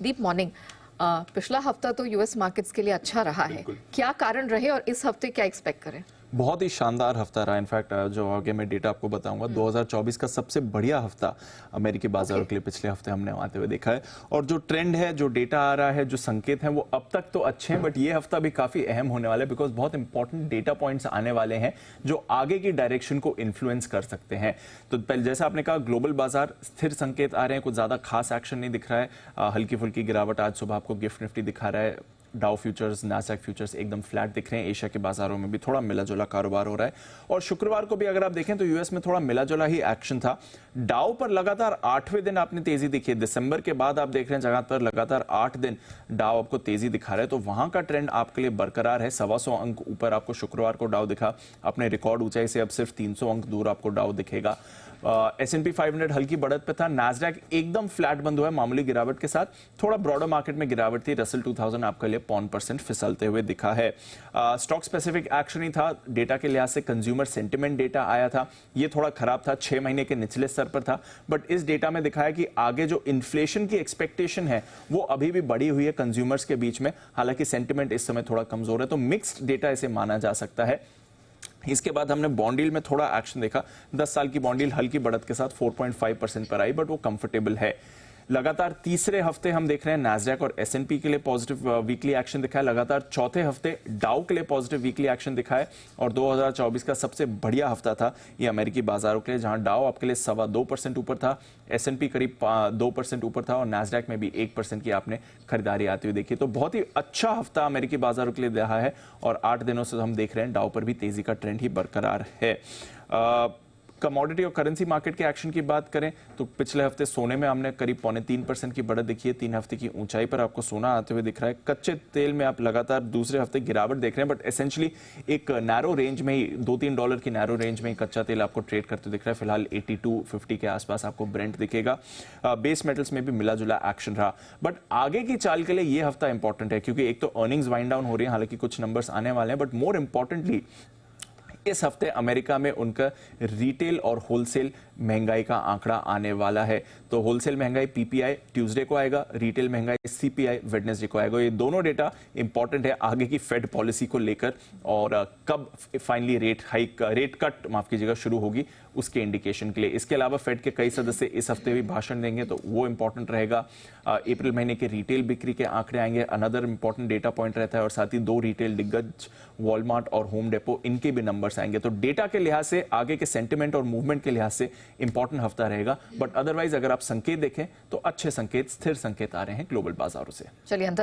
दीप morning. पिछला हफ्ता तो यूएस मार्केट्स के लिए अच्छा रहा है, क्या कारण रहे और इस हफ्ते क्या एक्सपेक्ट करें? बहुत ही शानदार हफ्ता रहा। इनफैक्ट जो आगे मैं डेटा आपको बताऊंगा 2024 का सबसे बढ़िया हफ्ता अमेरिकी बाजारों के लिए पिछले हफ्ते हमने आते हुए देखा है। और जो ट्रेंड है, जो डेटा आ रहा है, जो संकेत हैं, वो अब तक तो अच्छे हैं, बट ये हफ्ता भी काफी अहम होने वाला है बिकॉज बहुत इंपॉर्टेंट डेटा पॉइंट्स आने वाले हैं जो आगे की डायरेक्शन को इन्फ्लुएंस कर सकते हैं। तो पहले जैसा आपने कहा, ग्लोबल बाजार स्थिर संकेत आ रहे हैं, कुछ ज्यादा खास एक्शन नहीं दिख रहा है। हल्की फुल्की गिरावट आज सुबह आपको गिफ्ट निफ्टी दिखा रहा है। डाउ फ्यूचर्स, नास्डैक फ्यूचर्स एकदम फ्लैट दिख रहे हैं। एशिया के बाजारों में भी थोड़ा मिला जुला कारोबार हो रहा है। और शुक्रवार को भी अगर आप देखें तो यूएस में थोड़ा मिला जुला ही एक्शन था। डाउ पर लगातार 8वें दिन आपने तेजी दिखी है। दिसंबर के बाद आप देख रहे हैं जगह पर लगातार 8 दिन डाउ आपको तेजी दिखा रहा है, तो वहां का ट्रेंड आपके लिए बरकरार है। 125 अंक ऊपर आपको शुक्रवार को डाउ दिखा। अपने रिकॉर्ड ऊंचाई से अब सिर्फ 300 अंक दूर आपको डाउ दिखेगा। S&P 500 हल्की बढ़त पे था। नास्डैक एकदम फ्लैट बंद हुआ है मामूली गिरावट के साथ। थोड़ा ब्रॉडर मार्केट में गिरावट थी। रसल 2000 आपके लिए 0.5% फिसलते हुए दिखा है। स्टॉक स्पेसिफिक एक्शन ही था। डेटा के लिहाज से कंज्यूमर सेंटिमेंट डेटा आया था, ये थोड़ा खराब था, 6 महीने के निचले स्तर पर था। बट इस डेटा में दिखाया कि आगे जो इन्फ्लेशन की एक्सपेक्टेशन है वो अभी भी बढ़ी हुई है कंज्यूमर्स के बीच में। हालांकि सेंटिमेंट इस समय थोड़ा कमजोर है, तो मिक्स्ड डेटा इसे माना जा सकता है। इसके बाद हमने बॉन्ड यील्ड में थोड़ा एक्शन देखा। 10 साल की बॉन्ड यील्ड हल्की बढ़त के साथ 4.5% पर आई, बट वो कंफर्टेबल है। लगातार तीसरे हफ्ते हम देख रहे हैं नास्डैक और S&P के लिए पॉजिटिव वीकली एक्शन दिखा है। लगातार चौथे हफ्ते डाउ के लिए पॉजिटिव वीकली एक्शन दिखा है। और 2024 का सबसे बढ़िया हफ्ता था ये अमेरिकी बाजारों के लिए, जहां डाउ आपके लिए 2.25% ऊपर था, S&P करीब 2% ऊपर था और नास्डैक में भी 1% की आपने खरीदारी आती हुई देखी। तो बहुत ही अच्छा हफ्ता अमेरिकी बाजारों के लिए रहा है। और 8 दिनों से हम देख रहे हैं डाउ पर भी तेजी का ट्रेंड ही बरकरार है। कमोडिटी और करेंसी मार्केट के एक्शन की बात करें तो पिछले हफ्ते सोने में हमने करीब 3.25% की बढ़त देखी है। 3 हफ्ते की ऊंचाई पर आपको सोना आते हुए दिख रहा है। कच्चे तेल में आप लगातार दूसरे हफ्ते गिरावट देख रहे हैं, बट एसेंशियली एक नैरो रेंज में ही $2-3 की नैरो रेंज में ही कच्चा तेल आपको ट्रेड करते दिख रहा है। फिलहाल 82.50 के आसपास आपको ब्रेंट दिखेगा। बेस मेटल्स में भी मिला जुला एक्शन रहा। बट आगे की चाल के लिए ये हफ्ता इंपॉर्टेंट है, क्योंकि एक तो अर्निंग्स वाइंड डाउन हो रही है, हालांकि कुछ नंबर्स आने वाले हैं, बट मोर इंपॉर्टेंटली इस हफ्ते अमेरिका में उनका रिटेल और होलसेल महंगाई का आंकड़ा आने वाला है। तो होलसेल महंगाई PPI ट्यूसडे को आएगा, रिटेल महंगाई CPI वेडनेसडे को आएगा। ये दोनों डेटा इंपॉर्टेंट है आगे की फेड पॉलिसी को लेकर, और कब फाइनली रेट कट माफ कीजिएगा शुरू होगी उसके इंडिकेशन के लिए। इसके अलावा फेड के कई सदस्य इस हफ्ते भी भाषण देंगे, तो वो इंपॉर्टेंट रहेगा। अप्रैल महीने के रिटेल बिक्री के आंकड़े आएंगे, अनदर इंपॉर्टेंट डेटा पॉइंट रहता है। और साथ ही 2 रिटेल दिग्गज वॉलमार्ट और होम डेपो, इनके भी नंबर्स आएंगे। तो डेटा के लिहाज से, आगे के सेंटिमेंट और मूवमेंट के लिहाज से इंपॉर्टेंट हफ्ता रहेगा। बट अदरवाइज अगर आप संकेत देखें तो अच्छे संकेत, स्थिर संकेत आ रहे हैं ग्लोबल बाजारों से। चलिए